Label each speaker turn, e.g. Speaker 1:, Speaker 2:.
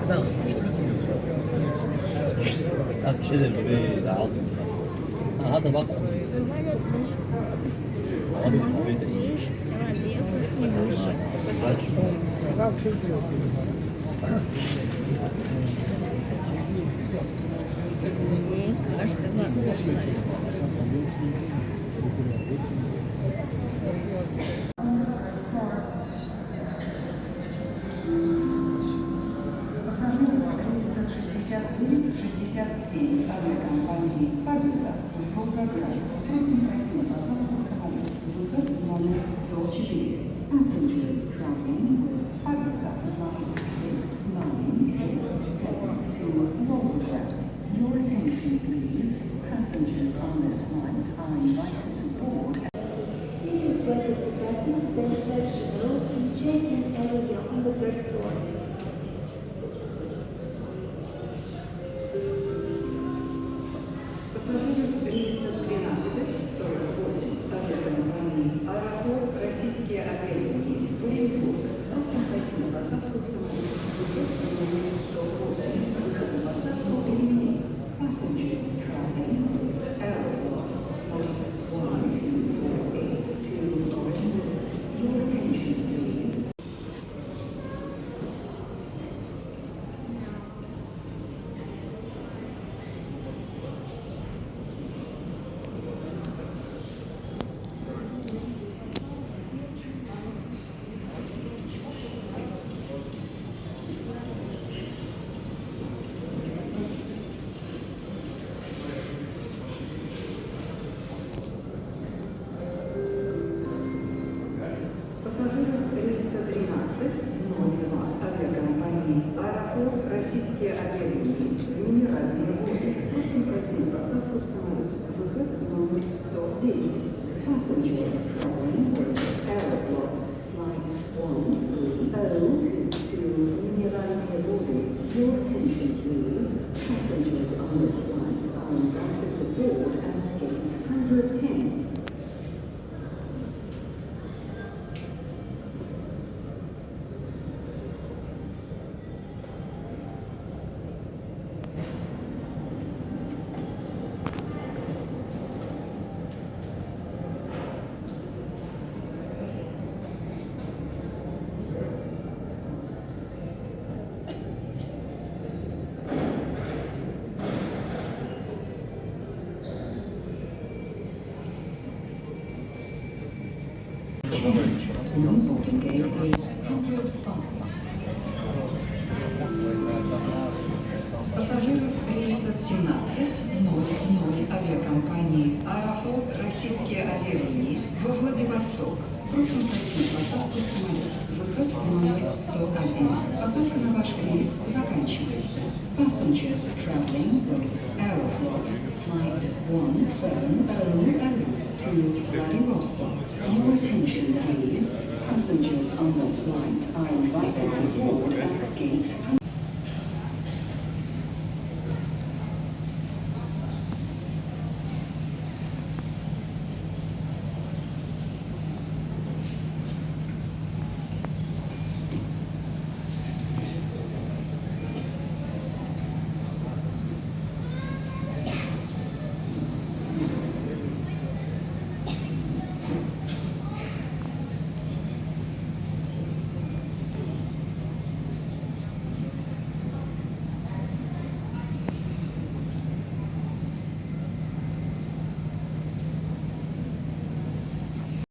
Speaker 1: لا شغل ابشر بالعظم هذا بقى
Speaker 2: авиакомпании «Победа» Волгоград. Просим пройти на посадку в самолет. Выход номер 104. Passengers traveling with Победа flight 6967 to Volgograd. Your attention please. Passengers on this flight are invited to board.
Speaker 3: If your budget capacity then flexible in check-in area on the third floor.
Speaker 2: Пассажиров рейса 1248 авиакомпании «Аэрофлот Российские авиалинии» в Оренбург. Просим пойти на посадку в самолет. Выход номер 108. Выход на посадку изменен. Passengers traveling with Aeroflot flight 1248 to Orенбурg. Your attention please. Пассажиров рейса 1302 авиакомпании «Аэрофлот Российские авиалинии» в Минеральные воды. Просим пройти на посадку в самолет. Выход номер 110. Passengers traveling with Aeroflot flight 130 to Минеральные воды. Your attention please. Passengers on this flight are invited to board at gate 110. Booking gate is 105. Пассажиров рейса 1700 авиакомпании «Аэрофлот Российские авиалинии» во Владивосток. Просим пройти посадку в самолет. Выход номер 101. Посадка на ваш рейс заканчивается. Passengers traveling with Aeroflot flight 170 to Vladivostok. Your attention please. Passengers on this flight are invited to board at gate